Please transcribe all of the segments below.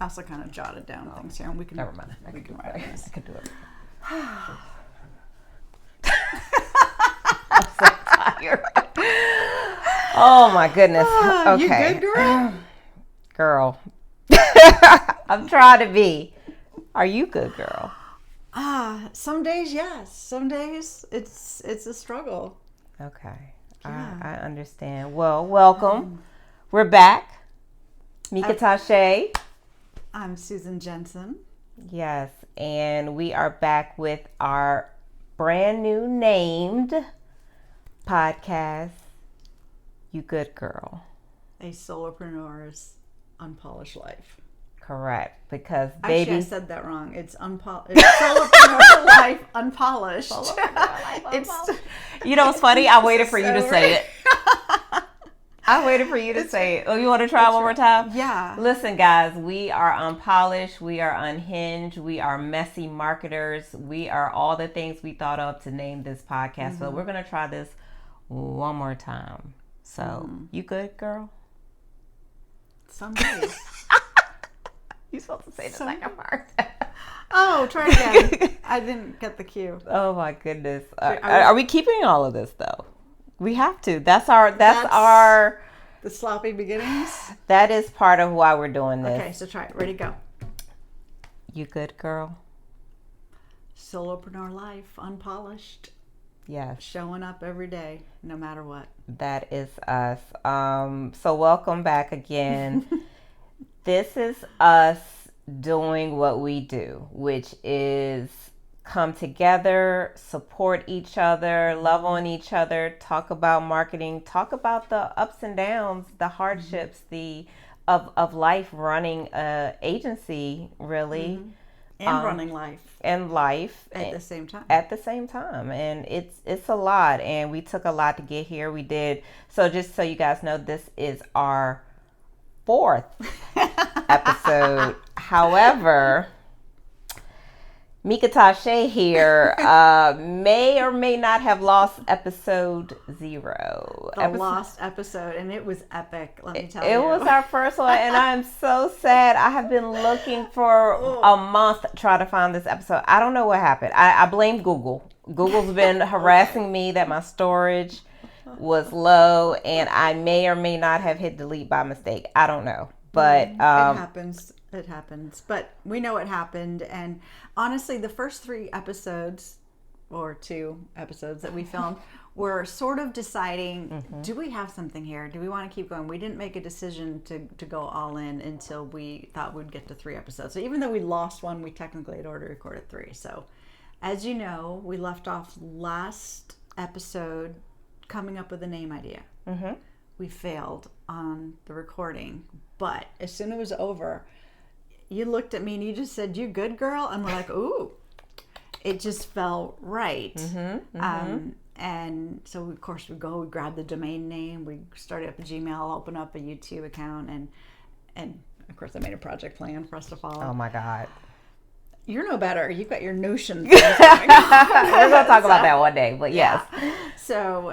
I also kind of jotted down things here, and we can. Never mind. We can write this. I can do it. I'm so tired. Oh my goodness. Okay. You good, girl? Girl. I'm trying to be. Are you good, girl? Some days, yes. Some days, it's a struggle. Okay. Yeah. I understand. Well, welcome. We're back. Mika-Tashé. I'm Susan Jensen. Yes. And we are back with our brand new named podcast, You Good Girl. A Solopreneur's Unpolished Life. Correct, because baby... Actually, I said that wrong. It's Solopreneur Life Unpolished. You know what's funny? I waited for you to say it. I waited for you to say it. Oh, you want to try one more time? Yeah. Listen, guys, we are unpolished. We are unhinged. We are messy marketers. We are all the things we thought of to name this podcast. So we're going to try this one more time. So, you good, girl? Some days. You're supposed to say the second part. Oh, try it again. I didn't get the cue. Oh my goodness. Are we keeping all of this though? We have to. That's our the sloppy beginnings. That is part of why we're doing this. Okay, so try it. Ready, go. You good, girl? Solopreneur Life Unpolished. Yes. Showing up every day, no matter what. That is us. So welcome back again. This is us doing what we do, which is come together, support each other, love on each other, talk about marketing, talk about the ups and downs, the hardships, of life running a agency, really. And running life. And life. At the same time. At the same time. And it's a lot. And we took a lot to get here. We did. So just so you guys know, this is our 4th episode. However, Mika-Tashé here may or may not have lost episode 0. Lost episode, and it was epic, let me tell you. It was our first one, and I'm so sad. I have been looking for a month trying to find this episode. I don't know what happened. I blame Google. Google's been harassing me that my storage was low, and I may or may not have hit delete by mistake. I don't know, but it happens. It happens, but we know it happened. And honestly, the first 3 episodes or 2 episodes that we filmed were sort of deciding: do we have something here? Do we want to keep going? We didn't make a decision to go all in until we thought we'd get to 3 episodes. So even though we lost one, we technically had already recorded 3. So, as you know, we left off last episode coming up with a name idea. We failed on the recording, but as soon as it was over, you looked at me and you just said, "You good, girl?" And we're like, "Ooh," it just felt right. And so of course we grab the domain name, we started up a Gmail, open up a YouTube account, and of course I made a project plan for us to follow. Oh my God. You're no better. You've got your Notion. We're going to talk about that one day, but yes. Yeah. So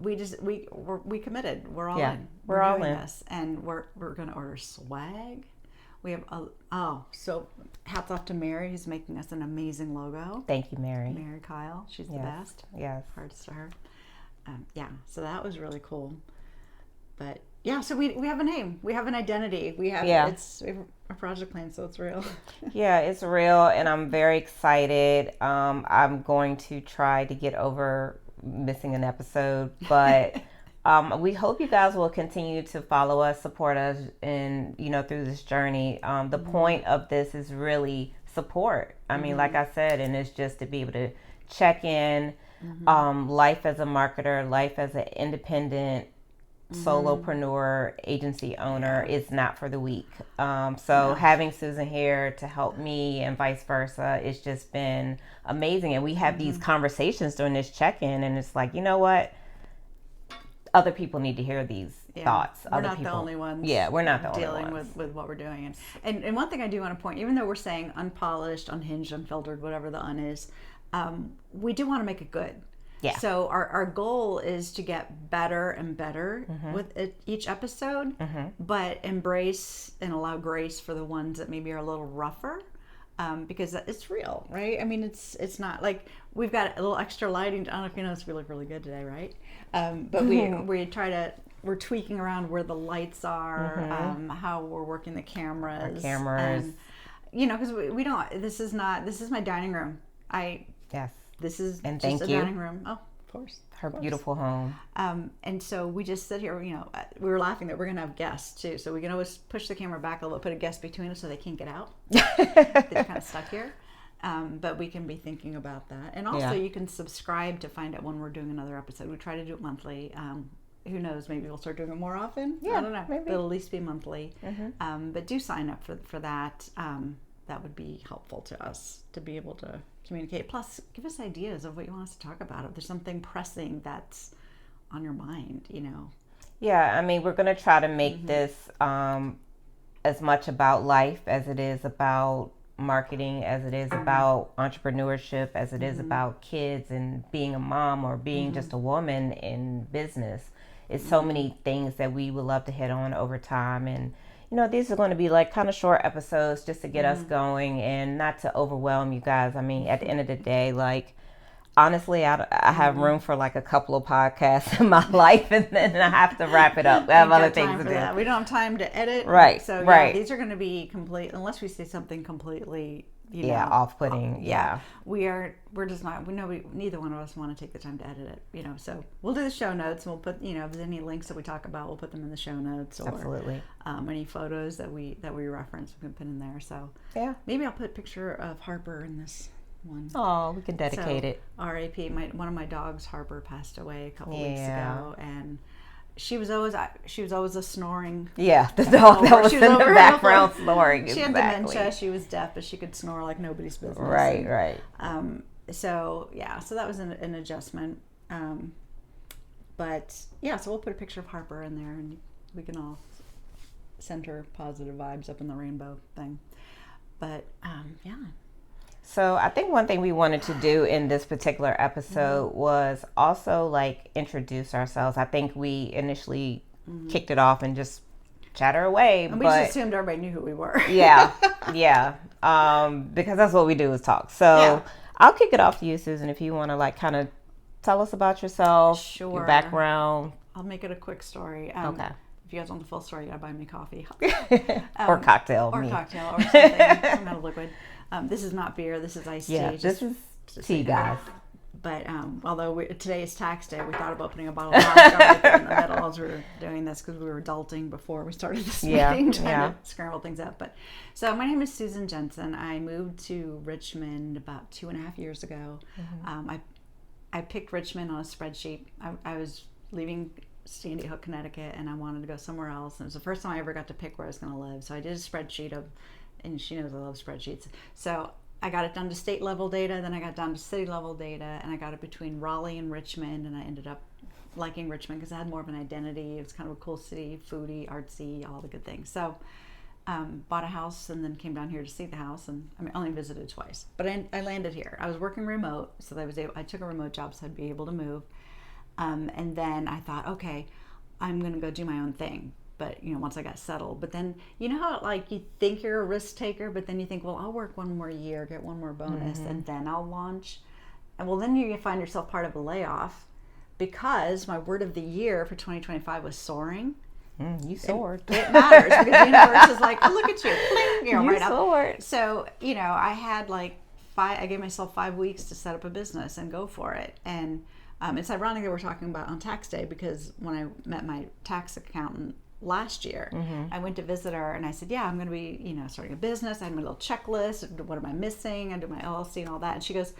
we committed. We're all in. We're all doing in. This, and we're going to order swag. We have so hats off to Mary, who's making us an amazing logo. Thank you, Mary. Mary Kyle, she's the best. Yes. Hearts to her. So that was really cool. But yeah, so we have a name, we have an identity, we have a project plan, so it's real. Yeah, it's real, and I'm very excited. I'm going to try to get over missing an episode, but we hope you guys will continue to follow us, support us, and through this journey. The point of this is really support. I mean, like I said, and it's just to be able to check in. Life as a marketer, life as an independent solopreneur agency owner is not for the weak. Having Susan here to help me and vice versa, it's just been amazing. And we have these conversations during this check-in, and it's like, you know what? Other people need to hear these thoughts. We're not the only ones. Yeah, we're not the only dealing ones. with what we're doing. And one thing I do want to point, even though we're saying unpolished, unhinged, unfiltered, whatever the un is, we do want to make it good. Yeah. So our goal is to get better and better with each episode, but embrace and allow grace for the ones that maybe are a little rougher. Because it's real, right? I mean, it's not like we've got a little extra lighting. I don't know if you noticed, we look really good today, right? But we're tweaking around where the lights are, how we're working the cameras. And, because we don't. This is my dining room. This is and just thank a you. dining room. Oh, of course. Her beautiful home. And so we just sit here, we were laughing that we're going to have guests too. So we can always push the camera back a little bit, put a guest between us so they can't get out. They're kind of stuck here. But we can be thinking about that. And also you can subscribe to find out when we're doing another episode. We try to do it monthly. Who knows, maybe we'll start doing it more often. Yeah, I don't know. maybe. It'll at least be monthly. But do sign up for that. That would be helpful to us to be able to communicate. Plus, give us ideas of what you want us to talk about. If there's something pressing that's on your mind, Yeah, I mean, we're going to try to make this as much about life as it is about marketing, as it is about entrepreneurship, as it is about kids and being a mom or being just a woman in business. It's so many things that we would love to hit on over time. And these are going to be like kind of short episodes just to get us going and not to overwhelm you guys. I mean, at the end of the day, like, honestly, I have room for like a couple of podcasts in my life, and then I have to wrap it up. I have other things to do. That. We don't have time to edit. Right. So these are going to be complete, unless we say something completely, off-putting. We're just not. We know neither one of us want to take the time to edit it. So we'll do the show notes, and we'll put, if there's any links that we talk about, we'll put them in the show notes. Or, absolutely. Any photos that we reference, we can put in there. So maybe I'll put a picture of Harper in this one. Oh, we can dedicate it. R.A.P. One of my dogs, Harper, passed away a couple weeks ago, and she was always a snoring. Yeah, the dog that was in the background snoring. She had dementia. She was deaf, but she could snore like nobody's business. Right. So that was an adjustment. But so we'll put a picture of Harper in there, and we can all send her positive vibes up in the rainbow thing. But So I think one thing we wanted to do in this particular episode was also like introduce ourselves. I think we initially kicked it off and just chatter away. And we just assumed everybody knew who we were. Because that's what we do is talk. So I'll kick it off to you, Susan, if you want to like kind of tell us about yourself, your background. I'll make it a quick story. Okay. If you guys want the full story, you gotta buy me coffee. Or cocktail. Or cocktail or something. Some kind of liquid. This is not beer. This is iced tea. Yeah, this is tea, guys. But although today is tax day, we thought of opening a bottle of vodka right there in the middle as we were doing this because we were adulting before we started this meeting, trying to scramble things up. But so my name is Susan Jensen. I moved to Richmond about 2.5 years ago. I picked Richmond on a spreadsheet. I was leaving Sandy Hook, Connecticut, and I wanted to go somewhere else. And it was the first time I ever got to pick where I was going to live. So I did a spreadsheet and she knows I love spreadsheets. So I got it down to state level data, then I got down to city level data, and I got it between Raleigh and Richmond, and I ended up liking Richmond because it had more of an identity. It was kind of a cool city, foodie, artsy, all the good things. So bought a house and then came down here to see the house, and I only visited twice. But I landed here. I was working remote, so I took a remote job so I'd be able to move. And then I thought, okay, I'm going to go do my own thing. But, once I got settled. But then, how like you think you're a risk taker, but then you think, well, I'll work one more year, get one more bonus, and then I'll launch. And well, then you find yourself part of a layoff because my word of the year for 2025 was soaring. You soared. It matters because the universe is like, oh, look at you. Bling, right soared. Up. So, I had I gave myself 5 weeks to set up a business and go for it. And it's ironic that we're talking about on tax day because when I met my tax accountant last year, I went to visit her and I said, I'm going to be, starting a business. I had my little checklist. What am I missing? I do my LLC and all that. And she goes,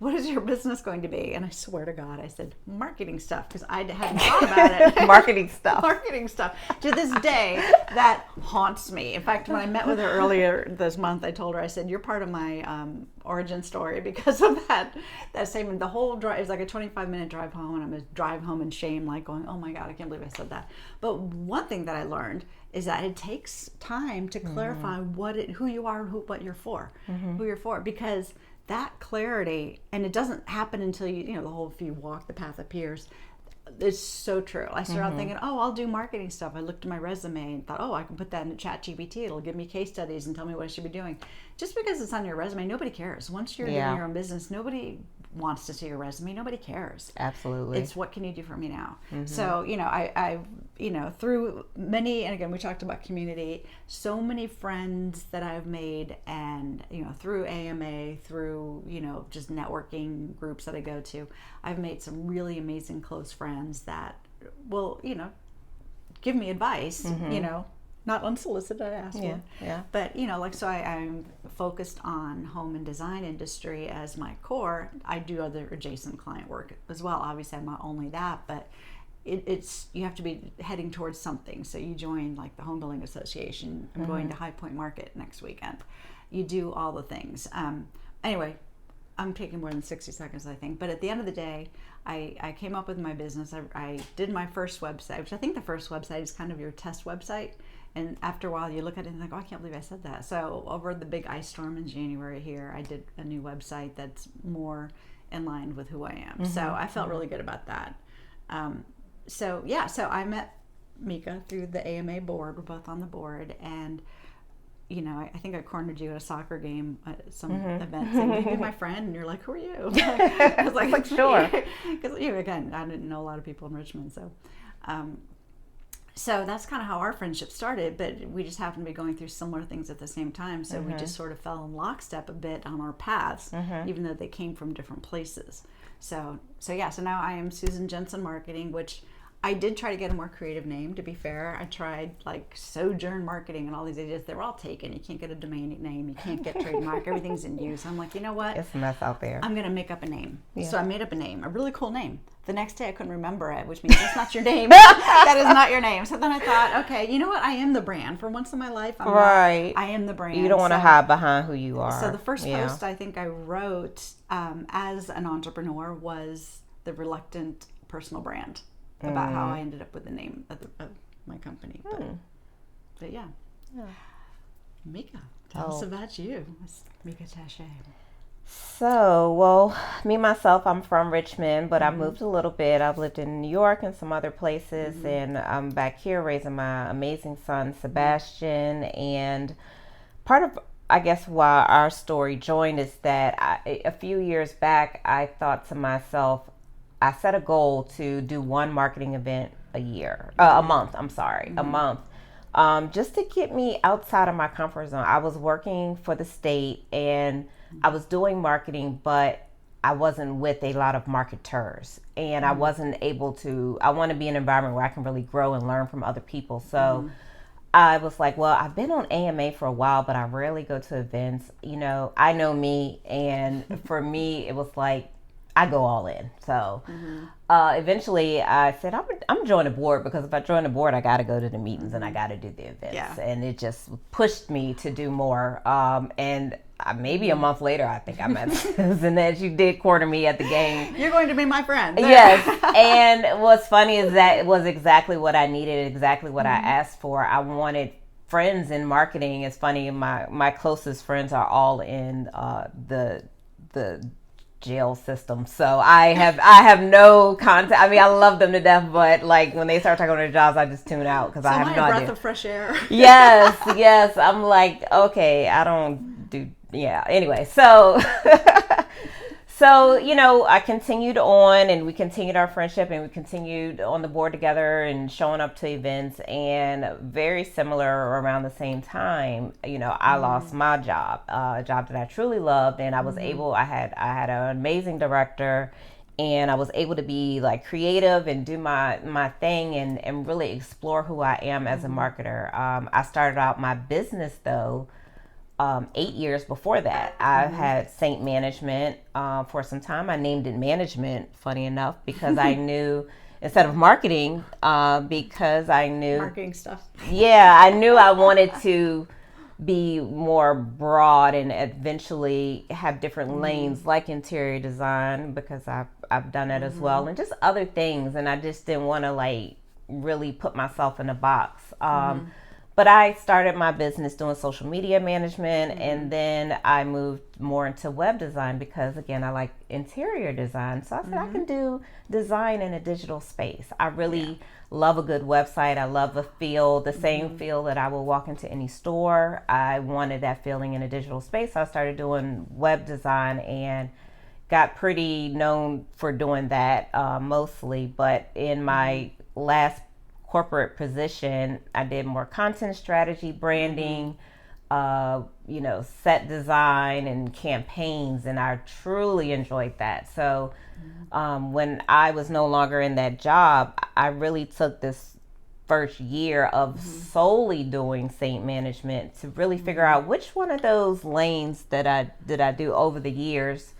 what is your business going to be? And I swear to God, I said, marketing stuff, because I hadn't thought about it. Marketing stuff. To this day, that haunts me. In fact, when I met with her earlier this month, I told her, I said, you're part of my origin story because of that statement. The whole drive, it was like a 25-minute drive home, and I'm going to drive home in shame, like going, oh my God, I can't believe I said that. But one thing that I learned is that it takes time to clarify who you are and what you're for, who you're for, because that clarity, and it doesn't happen until if you walk the path appears. It's so true. I started out thinking, I'll do marketing stuff. I looked at my resume and thought, I can put that in ChatGPT. It'll give me case studies and tell me what I should be doing. Just because it's on your resume, nobody cares. Once you're doing your own business, nobody wants to see your resume. Nobody cares. Absolutely. It's what can you do for me now? So, I through many, and again, we talked about community, so many friends that I've made, and, through AMA, through, just networking groups that I go to, I've made some really amazing close friends that will, give me advice, not unsolicited, I ask for. Yeah. But, so I'm focused on home and design industry as my core. I do other adjacent client work as well. Obviously, I'm not only that, but it's you have to be heading towards something. So you join like the Home Building Association. I'm going to High Point Market next weekend. You do all the things. Anyway, I'm taking more than 60 seconds, I think. But at the end of the day, I came up with my business. I did my first website, which I think the first website is kind of your test website. And after a while, you look at it and think, I can't believe I said that. So over the big ice storm in January here, I did a new website that's more in line with who I am. So I felt really good about that. So I met Mika through the AMA board. We're both on the board. And, I think I cornered you at a soccer game at some event. Saying, will you be my friend? And you're like, who are you? I was like sure. Because, again, I didn't know a lot of people in Richmond. So that's kind of how our friendship started, but we just happened to be going through similar things at the same time. So we just sort of fell in lockstep a bit on our paths, even though they came from different places. So now I am Susan Jensen Marketing, which I did try to get a more creative name, to be fair. I tried like Sojourn Marketing and all these ideas. They were all taken. You can't get a domain name. You can't get trademark. Everything's in use. I'm like, you know what? It's a mess out there. I'm going to make up a name. Yeah. So I made up a name, a really cool name. The next day I couldn't remember it, which means that's not your name. That is not your name. So then I thought, okay, you know what? I am the brand. For once in my life, I am the brand. You don't want to hide behind who you are. So the first post I think I wrote as an entrepreneur was the reluctant personal brand, about how I ended up with the name of my company. But yeah. Mika, tell us about you. It's Mika-Tashé. So, me, myself, I'm from Richmond, but I moved a little bit. I've lived in New York and some other places, and I'm back here raising my amazing son, Sebastian. And part of, I guess, why our story joined is that a few years back, I thought to myself, I set a goal to do one marketing event a month, just to get me outside of my comfort zone. I was working for the state and I was doing marketing, but I wasn't with a lot of marketers, and I wasn't able to, I want to be in an environment where I can really grow and learn from other people. So I was like, well, I've been on AMA for a while, but I rarely go to events. I know me, and for me, it was like, I go all in. So eventually I said, I'm joining the board, because if I join the board, I got to go to the meetings and I got to do the events. Yeah. And it just pushed me to do more. And maybe a month later, I think I met Susan, and she did corner me at the game. You're going to be my friend. Yes. And what's funny is that it was exactly what I needed, exactly what I asked for. I wanted friends in marketing. It's funny, my closest friends are all in the jail system, so I have no contact. I mean, I love them to death, but like when they start talking about their jobs, I just tune out because I have no idea. Breath of fresh air. Yes. I'm like, okay, I don't do. Yeah. Anyway, so I continued on, and we continued our friendship, and we continued on the board together and showing up to events. And very similar, around the same time, I lost my job, a job that I truly loved, and I was able. I had an amazing director, and I was able to be like creative and do my thing and really explore who I am as a marketer. I started out my business though. 8 years before that, I had St Management for some time. I named it Management, funny enough, because I knew, instead of marketing, because I knew marketing stuff. Yeah, I knew I wanted to be more broad and eventually have different lanes, like interior design, because I've done that as well, and just other things. And I just didn't want to like really put myself in a box. But I started my business doing social media management, and then I moved more into web design because, again, I like interior design. So I said I can do design in a digital space. I really love a good website. I love the feel, the same feel that I will walk into any store. I wanted that feeling in a digital space. So I started doing web design and got pretty known for doing that mostly. But in my last corporate position, I did more content strategy, branding, set design and campaigns, and I truly enjoyed that. So when I was no longer in that job, I really took this first year of solely doing Saint management to really figure out which one of those lanes that I do over the years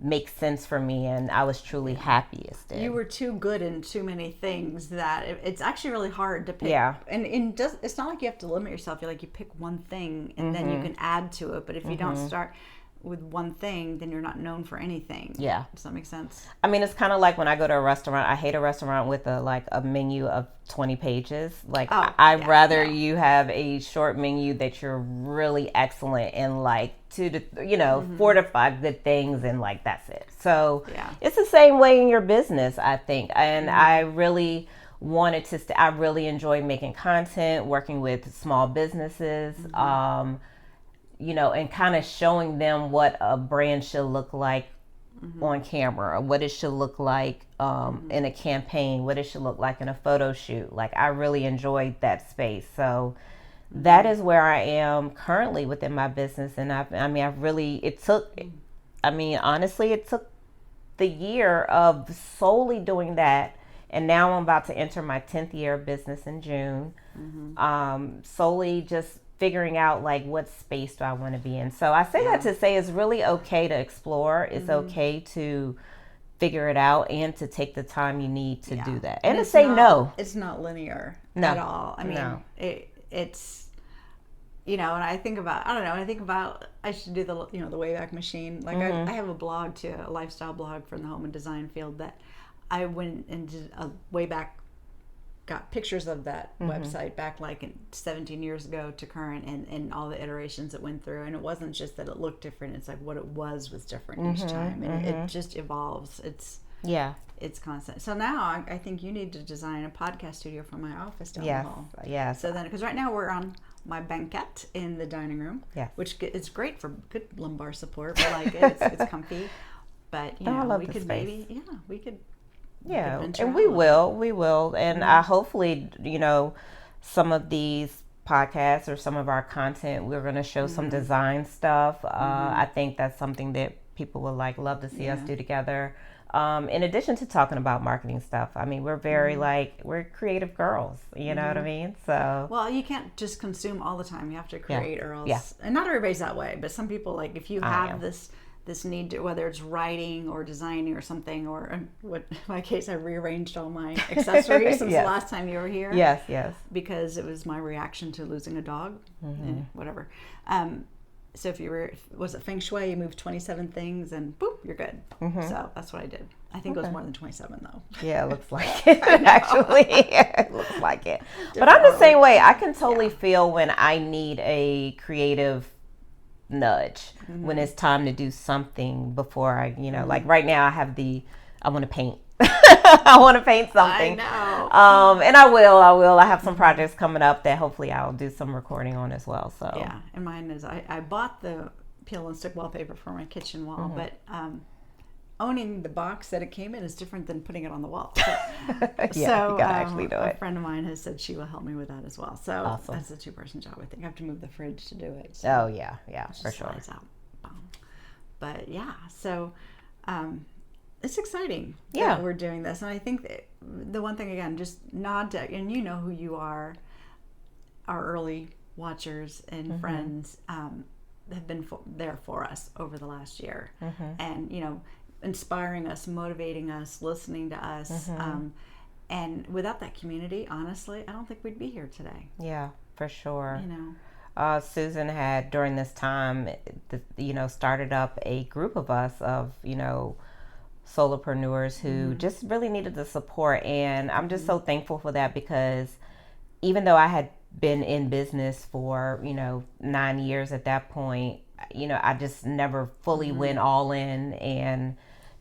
makes sense for me, and I was truly happiest in. You were too good in too many things that it's actually really hard to pick. Yeah. And it's not like you have to limit yourself. You're like, you pick one thing and then you can add to it. But if you don't start with one thing, then you're not known for anything. Yeah. Does that make sense? I mean, it's kind of like when I go to a restaurant. I hate a restaurant with a menu of 20 pages. Like, I'd rather you have a short menu that you're really excellent in, like 4 to 5 good things, and like that's it. So it's the same way in your business, I think. And I really wanted to I really enjoy making content, working with small businesses, and kind of showing them what a brand should look like on camera, or what it should look like in a campaign, what it should look like in a photo shoot. Like, I really enjoyed that space. So that is where I am currently within my business. And honestly, it took the year of solely doing that. And now I'm about to enter my 10th year of business in June. Solely just figuring out, like, what space do I want to be in. So I say that to say it's really okay to explore. It's okay to figure it out and to take the time you need to do that. And to say no. It's not linear at all. I mean, it's, and I think about, I should do the Wayback Machine. Like, I have a blog too, a lifestyle blog from the home and design field that I went and did a Wayback, got pictures of that website back like 17 years ago to current, and all the iterations it went through. And it wasn't just that it looked different, it's like what it was different each time, and it just evolves. It's constant. So now I think you need to design a podcast studio for my office down the hall. So then, because right now we're on my banquette in the dining room, which is great for good lumbar support, but like it's comfy. But we could maybe we could. Yeah, and we will. And I hopefully, some of these podcasts or some of our content, we're going to show some design stuff. I think that's something that people would love to see us do together. In addition to talking about marketing stuff, I mean, we're very we're creative girls, you know what I mean? So, well, you can't just consume all the time. You have to create or else, and not everybody's that way, but some people, like, if you have this need to, whether it's writing or designing or something, or in my case, I rearranged all my accessories since the last time you were here. Yes. Because it was my reaction to losing a dog, whatever. So if was it feng shui, you move 27 things and boop, you're good. So that's what I did. I think it was more than 27 though. Yeah, it looks like it. Actually, it looks like it. But I'm the same way. I can totally feel when I need a creative nudge, when it's time to do something before I, like right now I want to paint. I want to paint something. I know. And I will. I have some projects coming up that hopefully I'll do some recording on as well. So yeah, and mine is I bought the peel and stick wallpaper for my kitchen wall, but owning the box that it came in is different than putting it on the wall. So, you gotta actually do it. A friend of mine has said she will help me with that as well. So awesome. That's a 2-person job. I think I have to move the fridge to do it. So oh yeah, for sure. Out. But yeah, so it's exciting that we're doing this. And I think that the one thing, again, just nod to, and you know who you are, our early watchers and friends have been there for us over the last year. And, inspiring us, motivating us, listening to us. And without that community, honestly, I don't think we'd be here today. Yeah, for sure. Susan had, during this time, started up a group of us of, solopreneurs who just really needed the support. And I'm just so thankful for that, because even though I had been in business for, 9 years at that point. I just never fully went all in and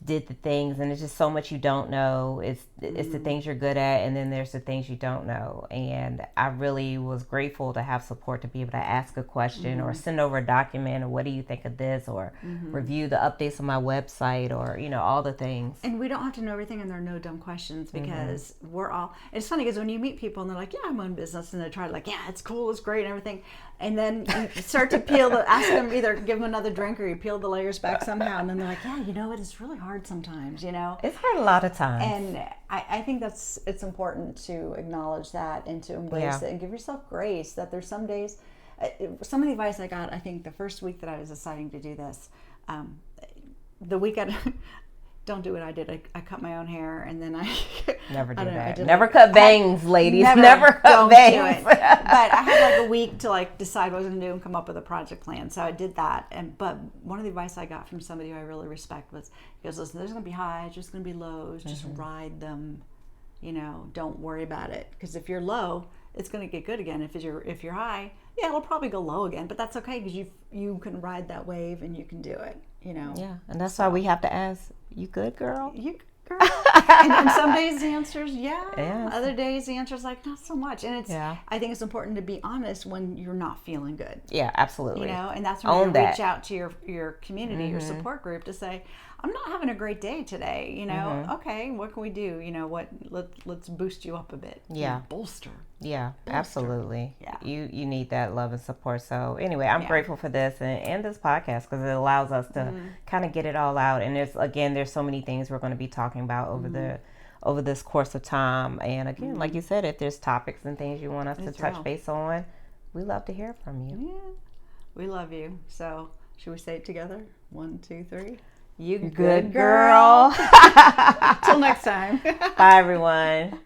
did the things, and it's just so much you don't know. It's the things you're good at, and then there's the things you don't know. And I really was grateful to have support to be able to ask a question or send over a document, or what do you think of this, or review the updates on my website, or all the things. And we don't have to know everything, and there are no dumb questions, because we're all, it's funny because when you meet people and they're like, yeah, I'm on business, and they try to like, yeah, it's cool, it's great and everything, and then you start to ask them, either give them another drink or you peel the layers back somehow, and then they're like, yeah, it's really hard sometimes, It's hard a lot of times. And I think it's important to acknowledge that and to embrace it and give yourself grace that there's some days. Some of the advice I got, I think the first week that I was deciding to do this, the week don't do what I did. I cut my own hair, and then I never do that. Never cut bangs, ladies. Never cut bangs. But I had like a week to like decide what I was going to do and come up with a project plan. So I did that. But one of the advice I got from somebody who I really respect was, he goes, listen, there's going to be highs, there's going to be lows. Just ride them. Don't worry about it, because if you're low, it's going to get good again. If you're high, yeah, it'll probably go low again, but that's okay, because you can ride that wave and you can do it. Yeah, and that's why we have to ask, you good, girl? You good, girl? and some days the answer is yeah. Other days the answer is like, not so much. And I think it's important to be honest when you're not feeling good. Yeah, absolutely. And that's when you reach out to your community, your support group, to say, I'm not having a great day today. Okay, what can we do? Let's boost you up a bit. Yeah, bolster. Yeah, absolutely. Yeah, you need that love and support. So anyway, I'm grateful for this and this podcast, because it allows us to kind of get it all out. And there's so many things we're going to be talking about over this course of time. And again, like you said, if there's topics and things you want us to touch base on, we love to hear from you. Yeah, we love you. So should we say it together? 1, 2, 3. You good girl. Till next time. Bye, everyone.